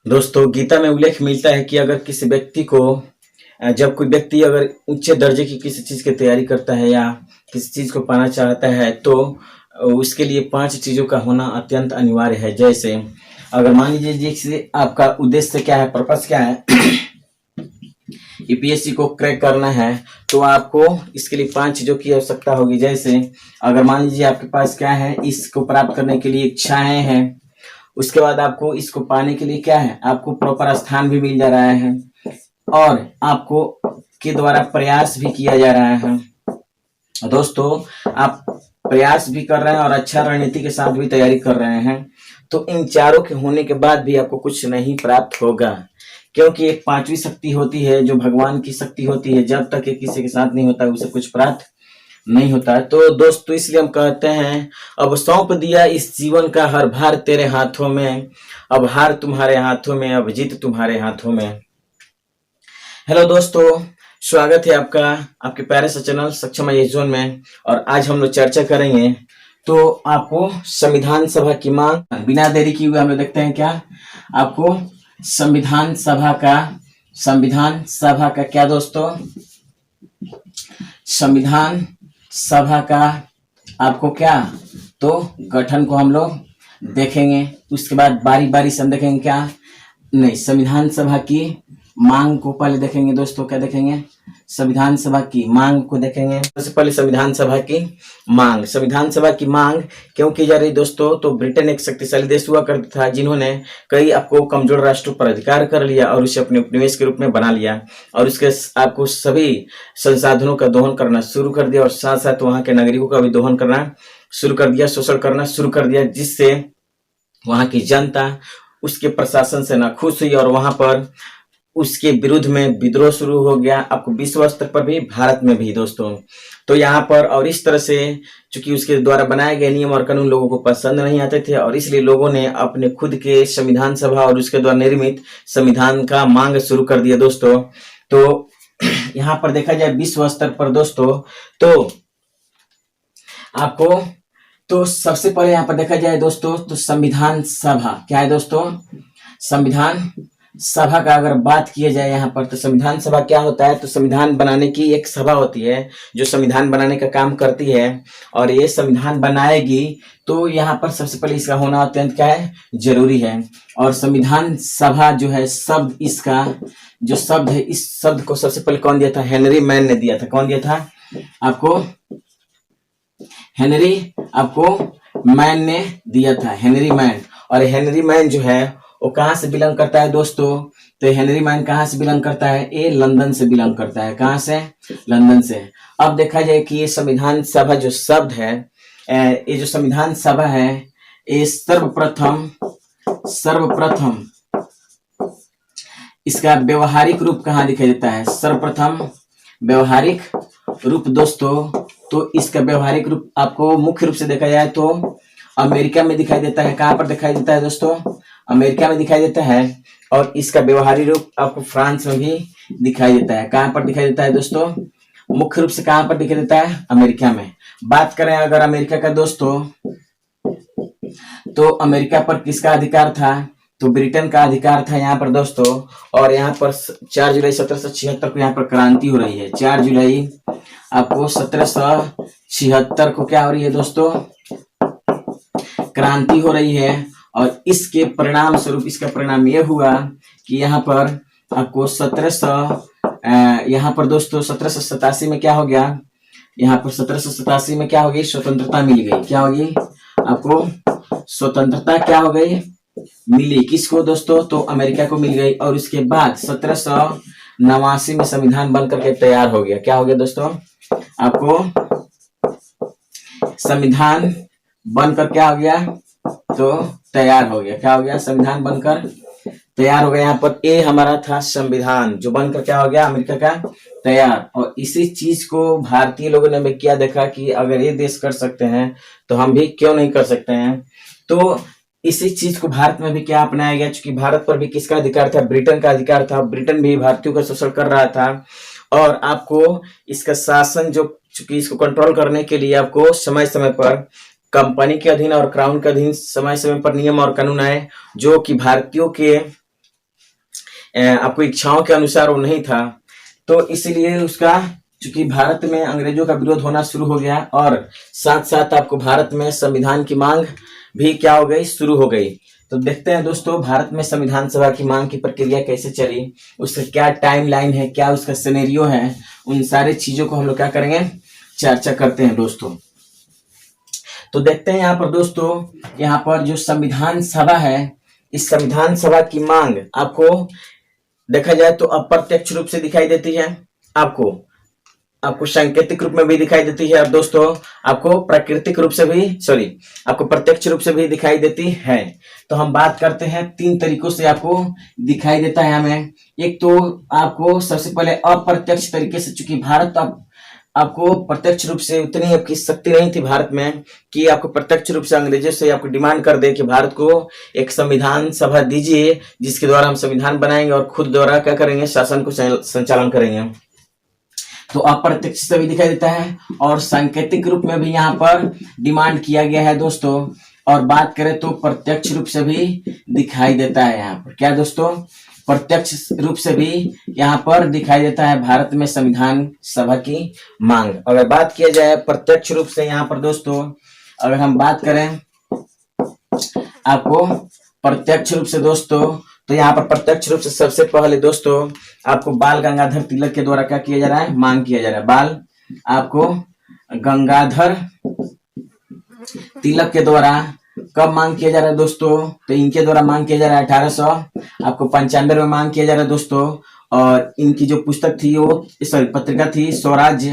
दोस्तों, गीता में उल्लेख मिलता है कि अगर किसी व्यक्ति को जब कोई व्यक्ति अगर उच्च दर्जे की किसी चीज़ की तैयारी करता है या किसी चीज़ को पाना चाहता है तो उसके लिए 5 चीज़ों का होना अत्यंत अनिवार्य है। जैसे अगर मान लीजिए जैसे आपका उद्देश्य क्या है, पर्पस क्या है, यूपीएससी को क्रैक करना है तो आपको इसके लिए 5 चीज़ों की आवश्यकता होगी। जैसे अगर मान लीजिए आपके पास क्या है, इसको प्राप्त करने के लिए इच्छाएं हैं, उसके बाद आपको इसको पाने के लिए क्या है, आपको प्रॉपर स्थान भी मिल जा रहा है और आपको के द्वारा प्रयास भी किया जा रहा है। दोस्तों, आप प्रयास भी कर रहे हैं और अच्छा रणनीति के साथ भी तैयारी कर रहे हैं तो इन चारों के होने के बाद भी आपको कुछ नहीं प्राप्त होगा, क्योंकि एक 5वीं शक्ति होती है जो भगवान की शक्ति होती है। जब तक ये किसी के साथ नहीं होता उसे कुछ प्राप्त नहीं होता है। तो दोस्तों, इसलिए हम कहते हैं अब सौंप दिया इस जीवन का हर भार तेरे हाथों में, अब हार तुम्हारे हाथों में, अब जीत तुम्हारे हाथों में। हेलो दोस्तों, स्वागत है आपका आपके प्यारे से चैनल सक्षम आईएएस जोन में। और आज हम लोग चर्चा करेंगे तो आपको संविधान सभा की मांग, बिना देरी किए हुए हम लोग देखते हैं क्या आपको संविधान सभा का क्या दोस्तों, संविधान सभा का आपको क्या तो गठन को हम लोग देखेंगे। उसके बाद बारी बारी से हम देखेंगे क्या नहीं, संविधान सभा की मांग को पहले देखेंगे दोस्तों। क्या देखेंगे? संविधान सभा की मांग को देखेंगे। सबसे पहले संविधान सभा की मांग, संविधान सभा की मांग क्यों की जा रही दोस्तों? तो ब्रिटेन एक शक्तिशाली देश हुआ करता था जिन्होंने कई आपको कमजोर राष्ट्रों पर अधिकार कर लिया और उसे अपने उपनिवेश के रूप में बना लिया और उसके आपको सभी संसाधनों का दोहन करना शुरू कर दिया और साथ साथ वहां के नागरिकों का भी दोहन करना शुरू कर दिया, शोषण करना शुरू कर दिया, जिससे वहां की जनता उसके प्रशासन से नाखुश हुई और वहां पर उसके विरुद्ध में विद्रोह शुरू हो गया, आपको विश्व स्तर पर भी, भारत में भी दोस्तों। तो यहाँ पर और इस तरह से चूंकि उसके द्वारा बनाए गए नियम और कानून लोगों को पसंद नहीं आते थे और इसलिए लोगों ने अपने खुद के संविधान सभा और उसके द्वारा निर्मित संविधान का मांग शुरू कर दिया दोस्तों। तो यहाँ पर देखा जाए विश्व स्तर पर दोस्तों तो आपको तो सबसे पहले यहाँ पर देखा जाए दोस्तों तो संविधान सभा क्या है दोस्तों? संविधान सभा का अगर बात किया जाए यहाँ पर तो संविधान सभा क्या होता है? तो संविधान बनाने की एक सभा होती है जो संविधान बनाने का काम करती है और ये संविधान बनाएगी। तो यहाँ पर सबसे पहले इसका होना अत्यंत क्या है, जरूरी है। और संविधान सभा जो है शब्द, इसका जो शब्द है, इस शब्द को सबसे पहले कौन दिया था? हेनरी मैन ने दिया था। कौन दिया था आपको? हेनरी मैन ने दिया था, हेनरी मैन। और हेनरी मैन जो है वो कहाँ से बिलोंग करता है दोस्तों? तो हेनरी मैन कहाँ से बिलोंग करता है? ये लंदन से बिलोंग करता है। कहाँ से? लंदन से। अब देखा जाए कि ये संविधान सभा जो शब्द है, ये जो संविधान सभा है, ये सर्वप्रथम इसका व्यवहारिक रूप कहाँ दिखाई देता है? सर्वप्रथम व्यवहारिक रूप दोस्तों, तो इसका व्यवहारिक रूप आपको मुख्य रूप से देखा जाए तो अमेरिका में दिखाई देता है। कहाँ पर दिखाई देता है दोस्तों? अमेरिका में दिखाई देता है। और इसका व्यवहारिक रूप आपको फ्रांस में भी दिखाई देता है। कहाँ पर दिखाई देता है दोस्तों? मुख्य रूप से कहाँ पर दिखाई देता है? अमेरिका में। बात करें अगर अमेरिका का दोस्तों तो अमेरिका पर किसका अधिकार था? तो ब्रिटेन का अधिकार था यहाँ पर दोस्तों। और यहाँ पर 4 जुलाई 1776 को यहाँ पर क्रांति हो रही है। 4 जुलाई आपको 1776 को क्या हो रही है दोस्तों? क्रांति हो रही है। और इसके परिणाम स्वरूप इसका परिणाम यह हुआ कि यहाँ पर आपको यहाँ पर दोस्तों 1787 में क्या हो गया? यहाँ पर 1787 में क्या हो गई? स्वतंत्रता मिल गई। क्या होगी? आपको स्वतंत्रता क्या हो गई? मिली। किसको दोस्तों? तो अमेरिका को मिल गई। और उसके बाद 1789 में संविधान बन करके तैयार हो गया। क्या हो गया दोस्तों? आपको संविधान बनकर क्या हो गया? तो तैयार हो गया। क्या हो गया? संविधान बनकर तैयार हो गया। यहाँ पर ए हमारा था संविधान जो बनकर क्या हो गया? अमेरिका का तैयार। और इसी चीज को भारतीय लोगों ने भी क्या देखा कि अगर ये देश कर सकते हैं तो हम भी क्यों नहीं कर सकते हैं। तो इसी चीज को भारत में भी क्या अपनाया गया, क्योंकि भारत पर भी किसका अधिकार था? ब्रिटेन का अधिकार था। ब्रिटेन भी भारतीयों का शोषण कर रहा था और आपको इसका शासन जो, चूंकि इसको कंट्रोल करने के लिए आपको समय समय पर कंपनी के अधीन और क्राउन के अधीन समय समय पर नियम और कानून आए जो कि भारतीयों के आपको इच्छाओं के अनुसार वो नहीं था, तो इसलिए उसका चूंकि भारत में अंग्रेजों का विरोध होना शुरू हो गया और साथ साथ आपको भारत में संविधान की मांग भी क्या हो गई, शुरू हो गई। तो देखते हैं दोस्तों भारत में संविधान सभा की मांग की प्रक्रिया कैसे चली, उसका क्या टाइम लाइन है, क्या उसका सिनेरियो है, उन सारी चीजों को हम लोग क्या करेंगे, चर्चा करते हैं दोस्तों। तो देखते हैं यहाँ पर दोस्तों, यहाँ पर जो संविधान सभा है, इस संविधान सभा की मांग आपको देखा जाए तो अप्रत्यक्ष रूप से दिखाई देती है, आपको सांकेतिक रूप में भी दिखाई देती है और दोस्तों आपको प्राकृतिक रूप से भी आपको प्रत्यक्ष रूप से भी दिखाई देती है। तो हम बात करते हैं 3 तरीकों से आपको दिखाई देता है हमें। एक तो आपको सबसे पहले अप्रत्यक्ष तरीके से, चूंकि भारत आपको प्रत्यक्ष रूप से उतनी आपकी शक्ति नहीं थी भारत में कि आपको प्रत्यक्ष रूप से अंग्रेजों से आपको डिमांड कर दे कि भारत को एक संविधान सभा दीजिए जिसके द्वारा हम संविधान बनाएंगे और खुद द्वारा क्या करेंगे, शासन को संचालन करेंगे। तो अप्रत्यक्ष से भी दिखाई देता है और सांकेतिक रूप में भी यहाँ पर डिमांड किया गया है दोस्तों। और बात करें तो प्रत्यक्ष रूप से भी दिखाई देता है यहाँ पर, क्या दोस्तों, प्रत्यक्ष रूप से भी यहाँ पर दिखाई देता है भारत में संविधान सभा की मांग। अगर बात किया जाए प्रत्यक्ष रूप से यहाँ पर दोस्तों, अगर हम बात करें आपको प्रत्यक्ष रूप से दोस्तों, तो यहाँ पर प्रत्यक्ष रूप से सबसे पहले दोस्तों आपको बाल गंगाधर तिलक के द्वारा क्या किया जा रहा है, मांग किया जा रहा है। बाल आपको गंगाधर तिलक के द्वारा कब मांग किया जा रहा है दोस्तों, तो इनके द्वारा मांग किया जा रहा है 1895 में मांग किया जा रहा है दोस्तों। और इनकी जो पुस्तक थी वो पत्रिका थी स्वराज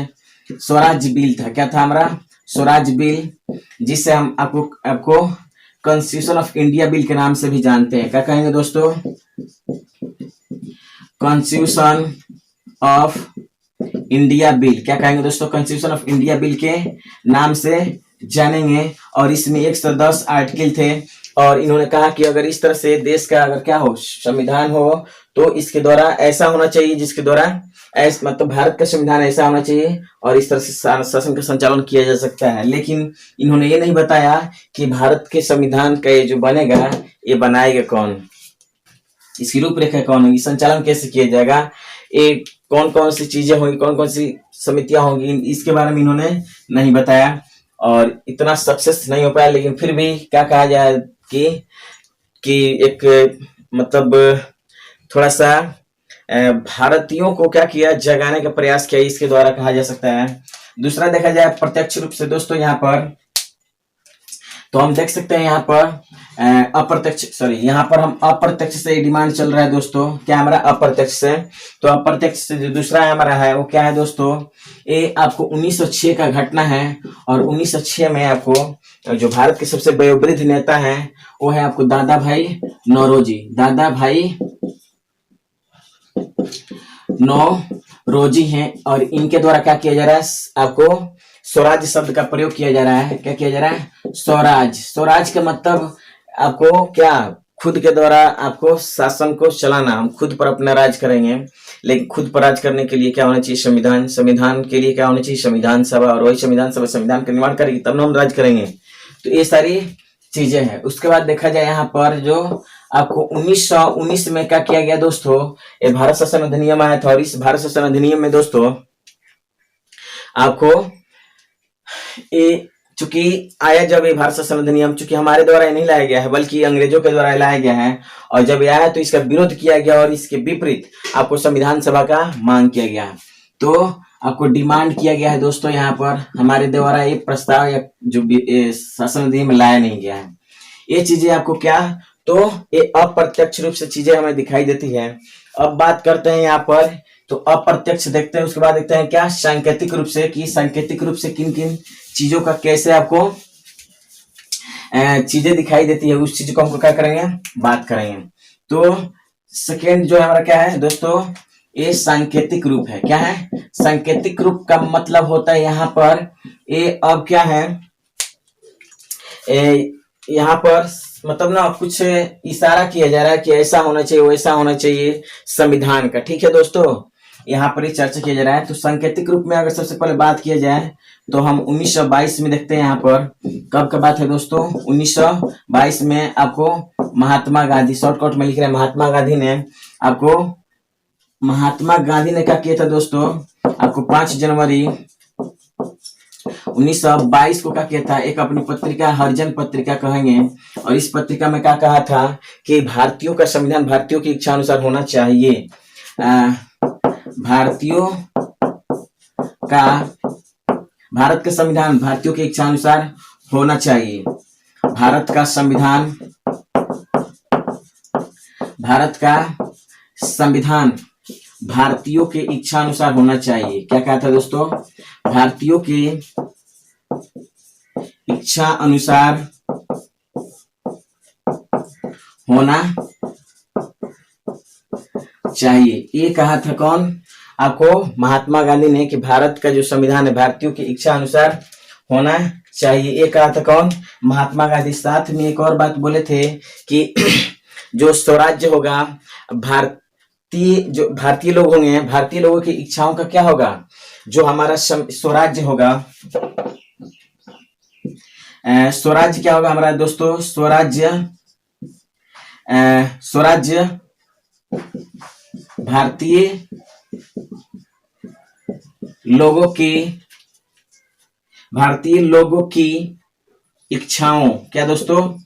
बिल था, क्या था हमारा, स्वराज बिल, जिससे हम आपको कॉन्स्टिट्यूशन ऑफ इंडिया बिल के नाम से भी जानते हैं। क्या कहेंगे दोस्तों, कॉन्स्टिट्यूशन ऑफ इंडिया बिल, क्या कहेंगे दोस्तों, कॉन्स्टिट्यूशन ऑफ इंडिया बिल के नाम से जानेंगे। और इसमें 110 आर्टिकल थे और इन्होंने कहा कि अगर इस तरह से देश का अगर क्या हो, संविधान हो, तो इसके द्वारा ऐसा होना चाहिए जिसके द्वारा मतलब भारत का संविधान ऐसा होना चाहिए और इस तरह से शासन का संचालन किया जा सकता है। लेकिन इन्होंने ये नहीं बताया कि भारत के संविधान का ये जो बनेगा ये बनाएगा कौन, इसकी रूपरेखा कौन होगी, संचालन कैसे किया जाएगा, ये कौन कौन सी चीजें होंगी, कौन कौन सी समितियां होंगी, इसके बारे में इन्होंने नहीं बताया और इतना सक्सेस नहीं हो पाया। लेकिन फिर भी क्या कहा जाए कि एक मतलब थोड़ा सा भारतीयों को क्या किया, जगाने का प्रयास किया, इसके द्वारा कहा जा सकता है। दूसरा देखा जाए प्रत्यक्ष रूप से दोस्तों, यहाँ पर तो हम देख सकते हैं यहाँ पर यहाँ पर हम अप्रत्यक्ष से डिमांड चल रहा है दोस्तों, क्या हमारा अप्रत्यक्ष से। तो अप्रत्यक्ष से जो दूसरा हमारा है वो क्या है दोस्तों, ये आपको 1906 का घटना है और 1906 में आपको जो भारत के सबसे वयोवृद्ध नेता है वो है आपको दादा भाई नौरोजी हैं और इनके द्वारा क्या किया जा रहा है, आपको स्वराज शब्द का प्रयोग किया जा रहा है। क्या किया जा रहा है, स्वराज का मतलब आपको क्या, खुद के द्वारा आपको शासन को चलाना, हम खुद पर अपना राज करेंगे। लेकिन खुद पर राज करने के लिए क्या होना चाहिए, संविधान के लिए क्या होना चाहिए, संविधान सभा, और वही संविधान सभा संविधान का निर्माण करेगी तब ना हम राज करेंगे। तो ये सारी चीजें हैं। उसके बाद देखा जाए यहाँ पर जो आपको 1919 में क्या किया गया दोस्तों, ये भारत शासन अधिनियम आया था और इस भारत शासन अधिनियम में दोस्तों आपको ये चूंकि आया, जब ये भारत शासन अधिनियम चूंकि हमारे द्वारा नहीं लाया गया है बल्कि अंग्रेजों के द्वारा लाया गया है, और जब ये आया तो इसका विरोध किया गया और इसके विपरीत आपको संविधान सभा का मांग किया गया। तो आपको डिमांड किया गया है दोस्तों, यहाँ पर हमारे द्वारा ये प्रस्ताव या जो शासन अधिनियम में लाया नहीं गया है। ये चीजें आपको क्या, तो ये अप्रत्यक्ष रूप से चीजें हमें दिखाई देती है। अब बात करते हैं यहाँ पर, तो अप्रत्यक्ष देखते हैं, उसके बाद देखते हैं क्या सांकेतिक रूप से, कि सांकेतिक रूप से किन किन चीजों का कैसे आपको चीजें दिखाई देती है, उस चीज को हमको क्या करेंगे, बात करेंगे। तो सेकेंड जो हमारा क्या है दोस्तों, ये सांकेतिक रूप है। क्या है, सांकेतिक रूप का मतलब होता है यहाँ पर ये अब क्या है, यहाँ पर मतलब ना कुछ इशारा किया जा रहा है कि ऐसा होना चाहिए वैसा होना चाहिए संविधान का, ठीक है दोस्तों। यहाँ पर ये चर्चा किया जा रहा है। तो सांकेतिक रूप में अगर सबसे पहले बात किया जाए तो हम 1922 में देखते हैं। यहाँ पर कब का बात है दोस्तों? 1922 में आपको महात्मा गांधी, शॉर्टकट में लिख रहे हैं, महात्मा गांधी ने क्या किया था दोस्तों? आपको 5 जनवरी 1922 को क्या किया था? एक अपनी पत्रिका, हरिजन पत्रिका कहेंगे, और इस पत्रिका में क्या कहा था कि भारतीयों का संविधान भारतीयों की इच्छा अनुसार होना चाहिए। भारत का संविधान भारतीयों की इच्छा अनुसार होना चाहिए। भारत का संविधान भारतीयों की इच्छा अनुसार होना चाहिए। क्या कहा था दोस्तों? भारतीयों की इच्छा अनुसार होना चाहिए। ये कहा था कौन? आपको महात्मा गांधी ने कि भारत का जो संविधान है भारतीयों की इच्छा अनुसार होना चाहिए। ये कहा था कौन? महात्मा गांधी। साथ में एक और बात बोले थे कि जो स्वराज्य होगा, भारतीय लोग होंगे, भारतीय लोगों की इच्छाओं का क्या होगा? जो हमारा स्वराज्य होगा, स्वराज्य क्या होगा हमारा दोस्तों? स्वराज्य भारतीय लोगों की इच्छाओं, क्या दोस्तों?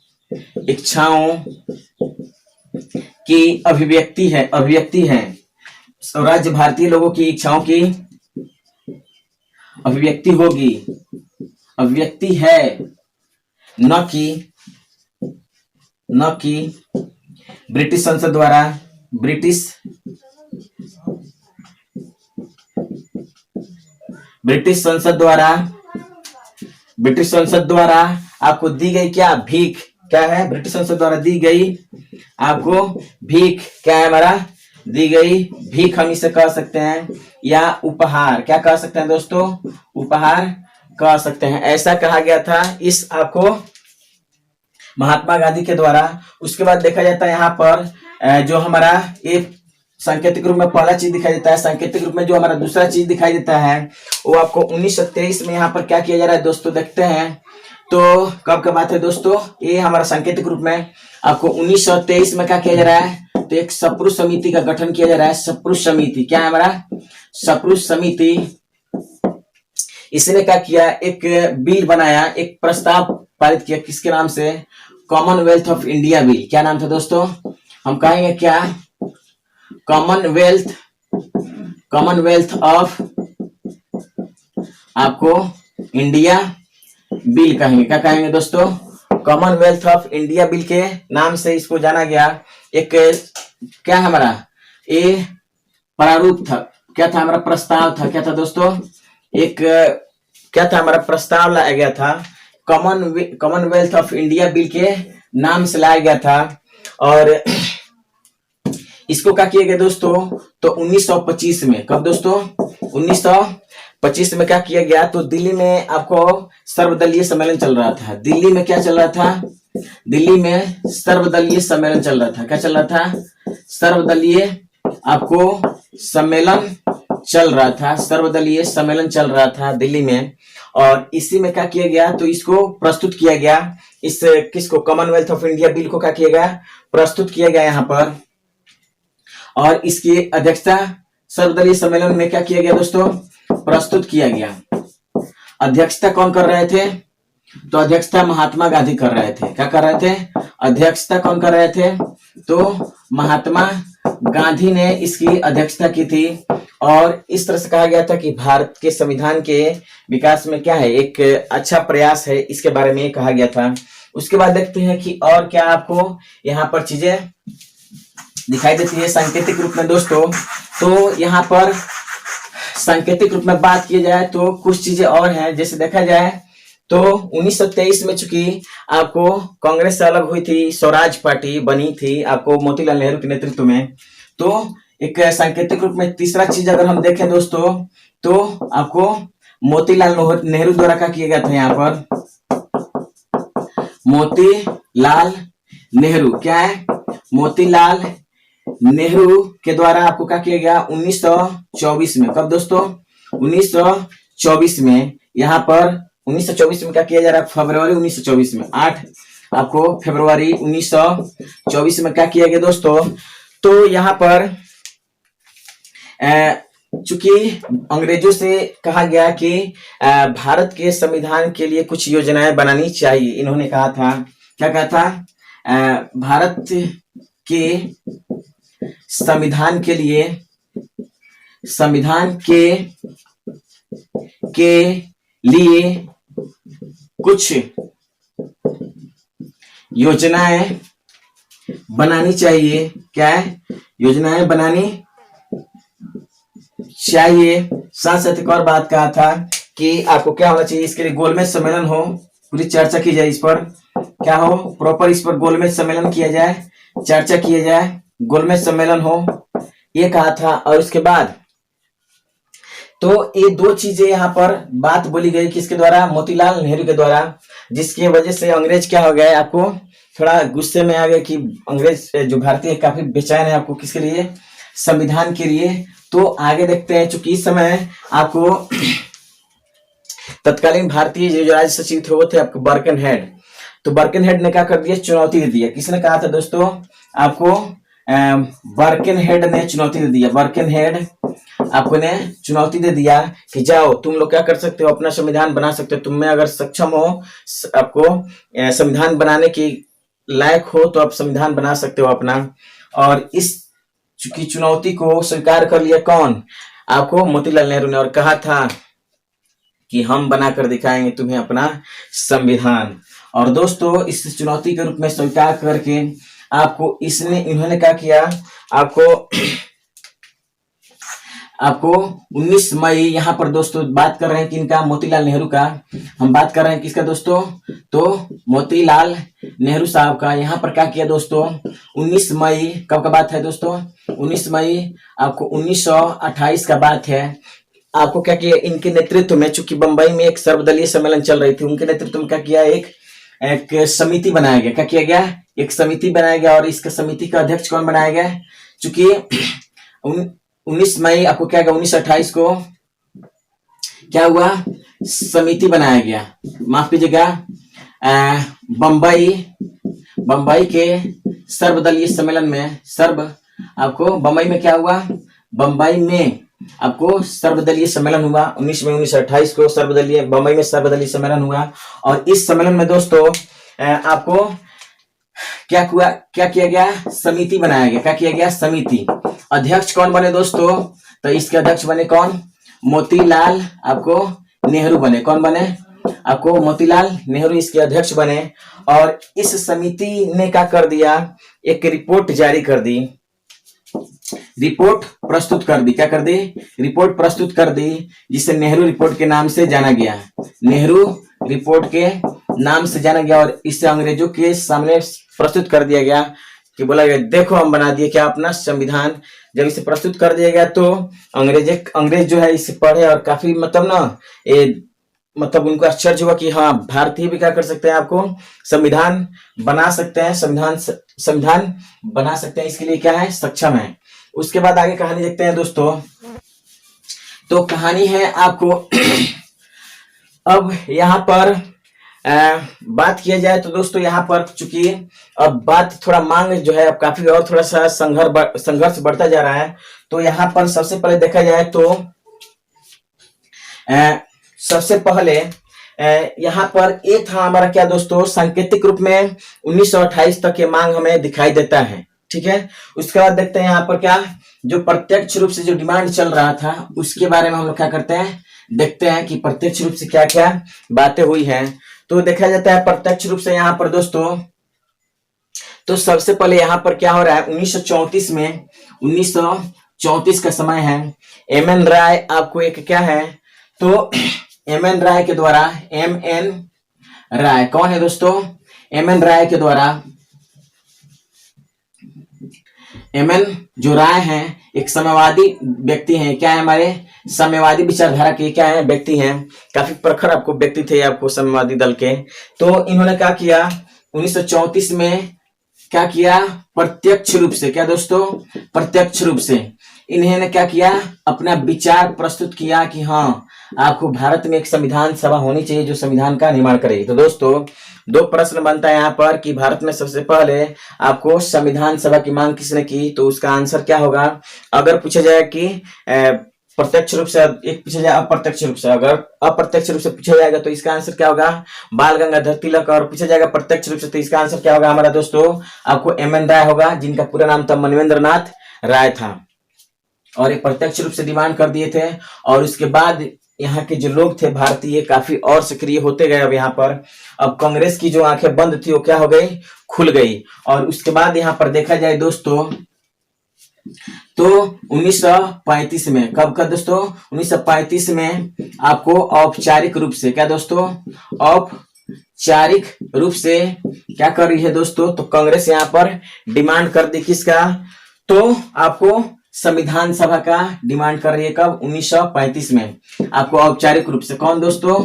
इच्छाओं की अभिव्यक्ति है। स्वराज्य भारतीय लोगों की इच्छाओं की अभिव्यक्ति है, न कि ब्रिटिश संसद द्वारा आपको दी गई क्या? भीख। क्या है? ब्रिटिश संसद द्वारा दी गई आपको भीख। क्या है हमारा? दी गई भीख हम इसे कह सकते हैं, या उपहार। क्या कह सकते हैं दोस्तों? उपहार कह सकते हैं। ऐसा कहा गया था इस आपको महात्मा गांधी के द्वारा। उसके बाद देखा जाता है यहाँ पर जो हमारा एक सांकेतिक रूप में पहला चीज दिखाई देता है, सांकेतिक रूप में जो हमारा दूसरा चीज दिखाई देता है वो आपको 1923 में यहाँ पर क्या किया जा रहा है दोस्तों? देखते हैं। तो कब का बात है दोस्तों? ये हमारा सांकेतिक रूप में आपको 1923 में क्या किया जा रहा है? तो एक सप्रू समिति का गठन किया जा रहा है। सप्रू समिति क्या है हमारा? सप्रू समिति। इसने क्या किया? एक बिल बनाया, एक प्रस्ताव पारित किया। किसके नाम से? Commonwealth of India bill. क्या नाम था दोस्तों? हम कहेंगे क्या? कॉमनवेल्थ ऑफ आपको इंडिया बिल कहेंगे। क्या कहेंगे दोस्तों? कॉमनवेल्थ ऑफ इंडिया बिल के नाम से इसको जाना गया। एक क्या हमारा ये प्रारूप था, क्या था हमारा? प्रस्ताव था। क्या था दोस्तों? एक क्या था हमारा? प्रस्ताव लाया गया था। कॉमनवेल्थ ऑफ इंडिया बिल के नाम से लाया गया था। और इसको क्या किया गया दोस्तों? तो 1925 में। कब दोस्तों? 1925 में क्या किया गया? तो दिल्ली में आपको सर्वदलीय सम्मेलन चल रहा था। दिल्ली में क्या चल रहा था? दिल्ली में सर्वदलीय सम्मेलन चल रहा था। क्या चल रहा था? सर्वदलीय आपको सम्मेलन चल रहा था। सर्वदलीय सम्मेलन चल रहा था दिल्ली में। और इसी में क्या किया गया? तो इसको प्रस्तुत किया गया। इस किसको? कॉमनवेल्थ ऑफ इंडिया बिल को क्या किया गया? प्रस्तुत किया गया यहाँ पर। और इसकी अध्यक्षता सर्वदलीय सम्मेलन में क्या किया गया दोस्तों? प्रस्तुत किया गया। अध्यक्षता कौन कर रहे थे? तो अध्यक्षता महात्मा गांधी कर रहे थे। क्या कर रहे थे? अध्यक्षता कौन कर रहे थे? तो महात्मा गांधी ने इसकी अध्यक्षता की थी। और इस तरह से कहा गया था कि भारत के संविधान के विकास में क्या है? एक अच्छा प्रयास है, इसके बारे में कहा गया था। उसके बाद देखते हैं कि और क्या आपको यहाँ पर चीजें दिखाई देती है सांकेतिक रूप में दोस्तों। तो यहाँ पर सांकेतिक रूप में बात की जाए तो कुछ चीजें और हैं। जैसे देखा जाए तो 1923 में चूंकि आपको कांग्रेस से अलग हुई थी, स्वराज पार्टी बनी थी आपको मोतीलाल नेहरू के नेतृत्व में। तो एक सांकेतिक रूप में तीसरा चीज अगर हम देखें दोस्तों तो आपको मोतीलाल नेहरू द्वारा क्या किया गया था? यहाँ पर मोतीलाल नेहरू क्या है? मोतीलाल नेहरू के द्वारा आपको क्या किया गया 1924 में। कब दोस्तों? 1924 में। यहाँ पर 1924 में क्या किया जा रहा है? फरवरी 1924 में, 8 आपको फरवरी 1924 में क्या किया गया दोस्तों? तो यहाँ पर चूंकि अंग्रेजों से कहा गया कि भारत के संविधान के लिए कुछ योजनाएं बनानी चाहिए। इन्होंने कहा था, क्या कहा था? भारत के संविधान के लिए कुछ योजनाएं बनानी चाहिए। क्या है? योजनाएं बनानी चाहिए। साथ साथ एक और बात कहा था कि आपको क्या होना चाहिए, इसके लिए गोलमेज सम्मेलन हो, पूरी चर्चा की जाए इस पर, क्या हो, प्रॉपर इस पर गोलमेज सम्मेलन किया जाए, चर्चा किया जाए, गोलमेज सम्मेलन हो, ये कहा था। और उसके बाद तो ये दो चीजें यहाँ पर बात बोली गई किसके द्वारा? मोतीलाल नेहरू के द्वारा, जिसकी वजह से अंग्रेज क्या हो गए, आपको थोड़ा गुस्से में आ गए कि अंग्रेज जो भारतीय काफी बेचैन है आपको किसके लिए? संविधान के लिए। तो आगे देखते हैं, चूंकि इस समय आपको तत्कालीन भारतीय जो राज्य सचिव थे वो थे आपको बर्कनहेड। तो बर्कनहेड ने क्या कर दिया? चुनौती दे दिया। किसने कहा था दोस्तों? आपको बर्कनहेड ने चुनौती दे दिया। बर्कनहेड आपको ने चुनौती दे दिया कि जाओ तुम लोग क्या कर सकते हो, अपना संविधान बना सकते हो, तुम में अगर सक्षम हो, आपको संविधान बनाने की लायक हो तो आप संविधान बना सकते हो अपना। और इस चूंकि चुनौती को स्वीकार कर लिया कौन? आपको मोतीलाल नेहरू ने, और कहा था कि हम बनाकर दिखाएंगे तुम्हें अपना संविधान। और दोस्तों इस चुनौती के रूप में स्वीकार करके आपको इन्होंने क्या किया? आपको 19 मई, यहाँ पर दोस्तों बात कर रहे हैं किनका? मोतीलाल नेहरू का। हम बात कर रहे हैं किसका दोस्तों? तो मोतीलाल नेहरू साहब का। यहाँ पर क्या किया दोस्तों? 19 मई कब का बात है दोस्तों? 19 मई आपको 1928 का बात है। आपको क्या किया? इनके नेतृत्व में, चूंकि बंबई में एक सर्वदलीय सम्मेलन चल रही थी, उनके नेतृत्व में क्या किया? एक समिति बनाया गया। क्या किया गया? एक समिति बनाया गया। और इसका समिति का अध्यक्ष कौन बनाया गया? चूंकि 19 मई आपको क्या? 1928 को क्या हुआ? समिति बनाया गया, माफ कीजिएगा, बंबई के सर्वदलीय सम्मेलन में आपको बंबई में क्या हुआ? बंबई में आपको सर्वदलीय सम्मेलन हुआ 19 मई 1928 को। बंबई में सर्वदलीय सम्मेलन हुआ। और इस सम्मेलन में दोस्तों आपको क्या किया गया? समिति बनाया गया। क्या किया गया? समिति। अध्यक्ष कौन बने दोस्तों? तो इसके अध्यक्ष बने कौन? मोतीलाल आपको नेहरू बने। कौन बने? आपको मोतीलाल नेहरू इसके अध्यक्ष बने। और इस समिति ने क्या कर दिया? एक रिपोर्ट जारी कर दी, रिपोर्ट प्रस्तुत कर दी। क्या कर दी? रिपोर्ट प्रस्तुत कर दी, जिसे नेहरू रिपोर्ट के नाम से जाना गया। नेहरू रिपोर्ट के नाम से जाना गया। और इसे अंग्रेजों के सामने प्रस्तुत कर दिया गया कि बोला गया देखो हम बना दिए क्या? अपना संविधान। जब इसे प्रस्तुत कर दिया गया तो अंग्रेज जो है इसे पढ़े और काफी मतलब उनको आश्चर्य हुआ कि हाँ, भारतीय भी क्या कर सकते हैं? आपको संविधान बना सकते हैं, संविधान बना सकते हैं, इसके लिए क्या है? सक्षम है। उसके बाद आगे कहानी देखते हैं दोस्तों। तो कहानी है आपको अब यहाँ पर बात किया जाए तो दोस्तों यहाँ पर चूंकि अब बात थोड़ा मांग जो है अब काफी और थोड़ा सा संघर्ष बढ़ता जा रहा है। तो यहाँ पर सबसे पहले देखा जाए तो सबसे पहले यहाँ पर ये था हमारा क्या दोस्तों? सांकेतिक रूप में 1928 तक ये मांग हमें दिखाई देता है। ठीक है। उसके बाद देखते हैं यहाँ पर क्या जो प्रत्यक्ष रूप से जो डिमांड चल रहा था उसके बारे में हम लोग क्या करते हैं? देखते हैं कि प्रत्यक्ष रूप से क्या क्या बातें हुई हैं। तो देखा जाता है प्रत्यक्ष रूप से यहाँ पर दोस्तों, तो सबसे पहले यहाँ पर क्या हो रहा है? 1934 में, 1934 का समय है। एम.एन. राय आपको एक क्या है? तो एम.एन. राय के द्वारा, एम.एन. राय कौन है दोस्तों? एम.एन. राय के द्वारा, एम.एन. जो राय हैं एक साम्यवादी व्यक्ति हैं। क्या है? हमारे साम्यवादी विचारधारा के क्या है? व्यक्ति हैं। काफी प्रखर आपको व्यक्ति थे आपको साम्यवादी दल के। तो इन्होंने क्या किया? 1934 में क्या किया? प्रत्यक्ष रूप से क्या दोस्तों? प्रत्यक्ष रूप से इन्होंने क्या किया, अपना विचार प्रस्तुत किया कि हाँ आपको भारत में एक संविधान सभा होनी चाहिए जो संविधान का निर्माण करेगी। तो दोस्तों दो प्रश्न बनता है यहाँ पर कि भारत में सबसे पहले आपको संविधान सभा की मांग किसने की, तो उसका आंसर क्या होगा। अगर पूछा जाए कि प्रत्यक्ष रूप से, एक पूछा जाए अप्रत्यक्ष रूप से, अगर अप्रत्यक्ष रूप से पूछा जाएगा तो इसका आंसर क्या होगा, बाल गंगाधर तिलक। और पूछा जाएगा प्रत्यक्ष रूप से तो इसका आंसर क्या होगा हमारा दोस्तों, आपको एम.एन. राय होगा, जिनका पूरा नाम था मनवेंद्र नाथ राय था। और ये प्रत्यक्ष रूप से डिमांड कर दिए थे। और उसके बाद यहाँ के जो लोग थे भारतीय काफी और सक्रिय होते गए। अब यहाँ पर अब कांग्रेस की जो आंखें बंद थी वो क्या हो गई, खुल गई। और उसके बाद यहाँ पर देखा जाए दोस्तों तो 1935 में, कब का दोस्तों, 1935 में आपको औपचारिक रूप से क्या दोस्तों, औपचारिक रूप से क्या कर रही है दोस्तों, तो कांग्रेस यहाँ पर डिमांड कर दी किसका, तो आपको संविधान सभा का डिमांड कर रही है। कब, 1935 में आपको औपचारिक रूप से। कौन दोस्तों,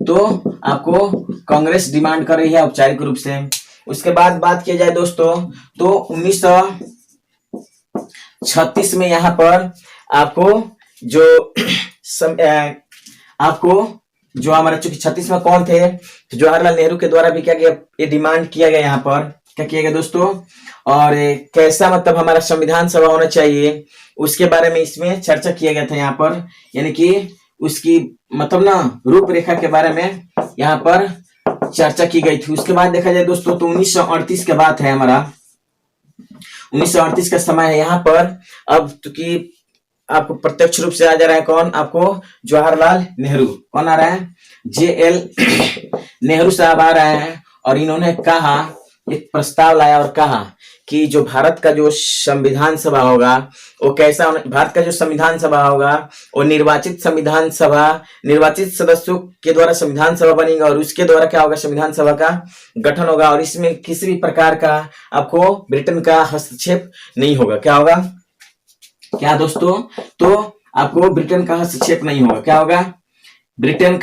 तो आपको कांग्रेस डिमांड कर रही है औपचारिक रूप से। उसके बाद बात किया जाए दोस्तों तो 1936 में यहाँ पर आपको जो जो हमारा, चूंकि 36 में कौन थे, तो जवाहरलाल नेहरू के द्वारा भी क्या किया, ये डिमांड किया गया यहाँ पर, क्या किया गया दोस्तों, और कैसा मतलब हमारा संविधान सभा होना चाहिए उसके बारे में इसमें चर्चा किया गया था यहाँ पर। यानी कि उसकी मतलब ना रूपरेखा के बारे में यहाँ पर चर्चा की गई थी। उसके बाद देखा जाए दोस्तों तो 1938 के बाद है हमारा, 1938 का समय है यहाँ पर। अब क्योंकि आपको प्रत्यक्ष रूप से आ जा रहा है कौन, आपको जवाहरलाल नेहरू। कौन आ रहा है, JL नेहरू साहब आ रहे हैं। और इन्होंने कहा, एक प्रस्ताव लाया और कहा कि जो भारत का जो संविधान सभा होगा वो कैसा होना, भारत का जो संविधान सभा होगा वो निर्वाचित संविधान सभा, निर्वाचित सदस्यों के द्वारा संविधान सभा बनेगी और उसके द्वारा क्या होगा, संविधान सभा का गठन होगा। और इसमें किसी भी प्रकार का आपको ब्रिटेन का हस्तक्षेप नहीं होगा। क्या होगा, क्या दोस्तों, तो आपको ब्रिटेन का हस्तक्षेप नहीं होगा। क्या होगा, ब्रिटेन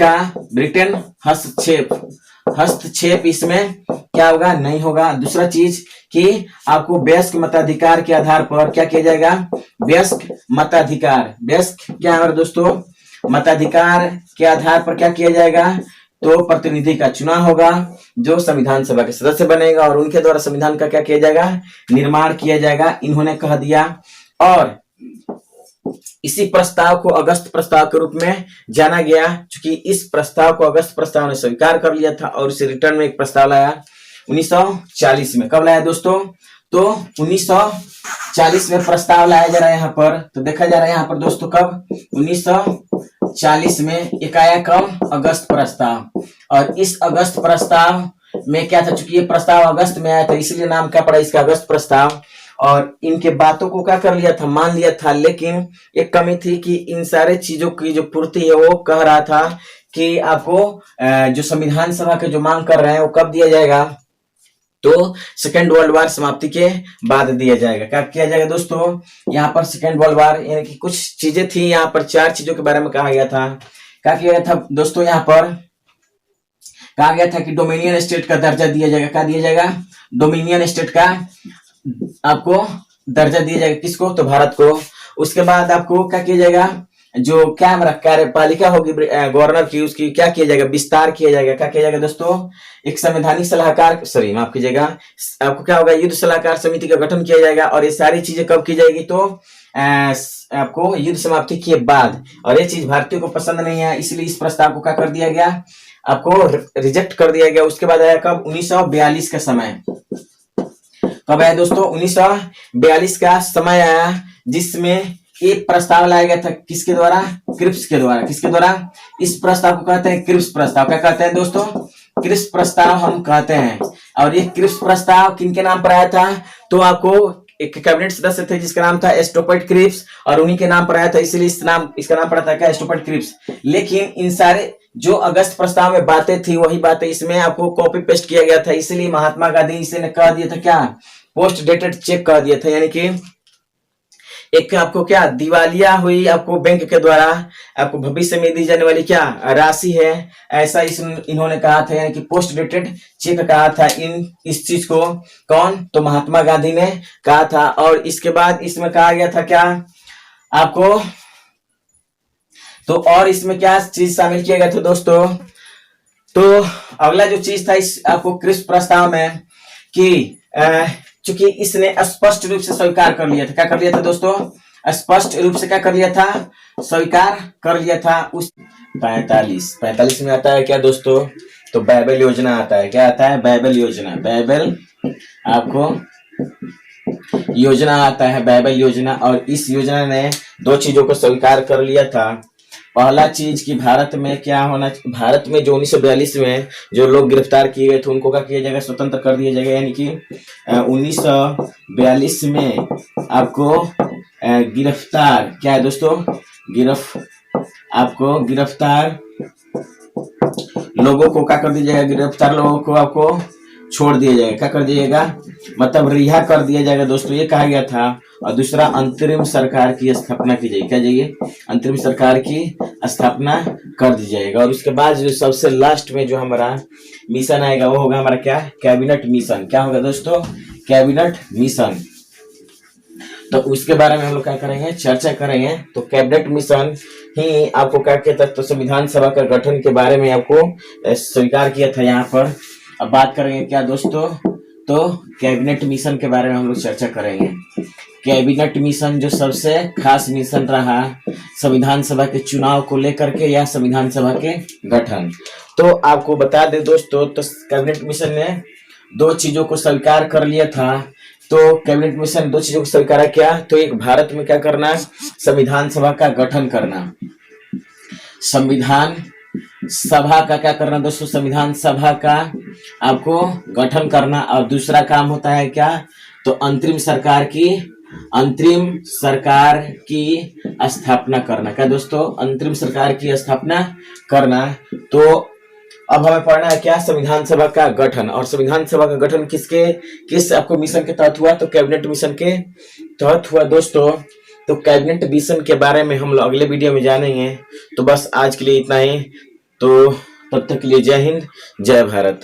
हस्तक्षेप इसमें क्या होगा, नहीं होगा। दूसरा चीज कि आपको वयस्क मताधिकार के आधार पर क्या किया जाएगा, वयस्क मताधिकार, वयस्क क्या है दोस्तों, मताधिकार के आधार पर क्या किया जाएगा, तो प्रतिनिधि का चुनाव होगा जो संविधान सभा के सदस्य बनेगा और उनके द्वारा संविधान का क्या किया जाएगा, निर्माण किया जाएगा, इन्होंने कह दिया। और इसी प्रस्ताव को अगस्त प्रस्ताव के रूप में जाना गया, क्योंकि इस प्रस्ताव को अगस्त प्रस्ताव ने स्वीकार कर लिया था और उसे रिटर्न में एक प्रस्ताव लाया 1940 में। कब लाया दोस्तों, तो 1940 में प्रस्ताव लाया जा रहा है यहाँ पर। तो देखा जा रहा है यहाँ पर दोस्तों कब, 1940 में एक आया कब, अगस्त प्रस्ताव। और इस अगस्त प्रस्ताव में क्या था, चूंकि ये प्रस्ताव अगस्त में आया था इसलिए नाम क्या पड़ा इसका, अगस्त प्रस्ताव। और इनके बातों को क्या कर लिया था, मान लिया था। लेकिन एक कमी थी कि इन सारे चीजों की जो पूर्ति है वो कह रहा था कि आपको जो संविधान सभा के जो मांग कर रहे हैं वो कब दिया जाएगा, तो सेकेंड वर्ल्ड वार समाप्ति के बाद दिया जाएगा। क्या किया जाएगा दोस्तों, यहाँ पर सेकेंड वर्ल्ड वार, यानी कि कुछ चीजें थी यहाँ पर, 4 चीजों के बारे में कहा गया था। क्या किया गया था दोस्तों, यहाँ पर कहा गया था कि डोमिनियन स्टेट का दर्जा दिया जाएगा। क्या दिया जाएगा, डोमिनियन स्टेट का आपको दर्जा दिया जाएगा, किसको, तो भारत को। उसके बाद आपको क्या किया जाएगा, जो क्या हमारा कार्यपालिका होगी गवर्नर की, उसकी क्या किया जाएगा, विस्तार किया जाएगा। क्या किया जाएगा दोस्तों, एक संवैधानिक सलाहकार, सॉरी माफ कीजिएगा, आपको क्या होगा, युद्ध सलाहकार समिति का गठन किया जाएगा। और ये सारी चीजें कब की जाएगी, तो आपको युद्ध समाप्ति के बाद। और ये चीज भारतीयों को पसंद नहीं है, इसलिए इस प्रस्ताव को क्या कर दिया गया, आपको रिजेक्ट कर दिया गया। उसके बाद आया कब, 1942 का समय। कब आया दोस्तों, 1942 का समय आया, जिसमें एक प्रस्ताव लाया गया था, किसके द्वारा, क्रिप्स के द्वारा। किसके द्वारा, इस प्रस्ताव को कहते हैं क्रिप्स प्रस्ताव। क्या कहते हैं दोस्तों, क्रिप्स प्रस्ताव हम कहते हैं। और ये क्रिप्स प्रस्ताव किनके नाम पर आया था, तो आपको एक कैबिनेट सदस्य थे जिसका नाम था एस्टोपर्ट क्रिप्स, और उन्हीं के नाम पर आया था, इसलिए इसका नाम पड़ा था क्या, एस्टोपर्ट क्रिप्स। लेकिन इन सारे जो अगस्त प्रस्ताव में बातें थी वही बातें इसमें आपको कॉपी पेस्ट किया गया था, इसलिए महात्मा गांधी इसे कह दिया था क्या, पोस्ट डेटेड चेक कह दिया था। यानी कि एक आपको क्या दिवालिया हुई आपको बैंक के द्वारा आपको भविष्य में दी जाने वाली क्या राशि है, ऐसा इन्होंने कहा था, यानी कि पोस्ट डेटेड चेक कहा था इस चीज को। कौन? तो महात्मा गांधी ने कहा था। और इसके बाद इसमें कहा गया था क्या आपको, तो और इसमें क्या चीज शामिल किया गया था दोस्तों, तो अगला जो चीज था इस आपको क्रिस्प प्रस्ताव में कि चूंकि इसने स्पष्ट रूप से स्वीकार कर लिया था, क्या कर लिया था दोस्तों, स्पष्ट रूप से क्या कर लिया था, स्वीकार कर लिया था उस 45 में आता है क्या दोस्तों, तो बाइबल योजना आता है। क्या आता है? बाइबल योजना। बाइबल आपको योजना आता है, बाइबल योजना। और इस योजना ने दो चीजों को स्वीकार कर लिया था। पहला चीज कि भारत में क्या होना, भारत में जो 1942 में जो लोग गिरफ्तार किए गए थे उनको क्या किया जाएगा, स्वतंत्र कर दिया जाएगा। यानी कि 1942 में आपको गिरफ्तार क्या है दोस्तों, आपको गिरफ्तार लोगों को क्या कर दिया जाएगा, गिरफ्तार लोगों को आपको छोड़ दिया जाएगा। क्या कर दिया जाएगा, मतलब रिहा कर दिया जाएगा दोस्तों, ये कहा गया था। और दूसरा अंतरिम सरकार की स्थापना की जाएगी। क्या जाइए, अंतरिम सरकार की स्थापना कर दी जाएगा। और उसके बाद जो सबसे लास्ट में जो हमारा मिशन आएगा वो होगा हमारा क्या, कैबिनेट मिशन। क्या होगा दोस्तों, कैबिनेट मिशन। तो उसके बारे में हम लोग क्या करेंगे, चर्चा करेंगे। तो कैबिनेट मिशन ही आपको क्या कहता है, तो संविधान सभा का गठन के बारे में आपको स्वीकार किया था यहाँ पर। अब बात करेंगे क्या दोस्तों, तो कैबिनेट मिशन के बारे में हम लोग चर्चा करेंगे। कैबिनेट मिशन जो सबसे खास मिशन रहा संविधान सभा के चुनाव को लेकर के या संविधान सभा के गठन। तो आपको बता दे दोस्तों, तो कैबिनेट मिशन ने दो चीजों को स्वीकार कर लिया था। तो कैबिनेट मिशन दो चीजों को स्वीकार किया, तो एक भारत में क्या करना, संविधान सभा का गठन करना, संविधान सभा का क्या करना दोस्तों, संविधान सभा का आपको गठन करना। और दूसरा काम होता है क्या, तो अंतरिम सरकार की स्थापना करना। क्या दोस्तों, अंतरिम सरकार की स्थापना करना। तो अब हमें पढ़ना है क्या, संविधान सभा का गठन। और संविधान सभा का गठन किस आपको मिशन के तहत हुआ, तो कैबिनेट मिशन के तहत हुआ दोस्तों। तो कैबिनेट मिशन के बारे में हम लोग अगले वीडियो में जानेंगे। तो बस आज के लिए इतना ही। तो तब तक के लिए जय हिंद, जय भारत।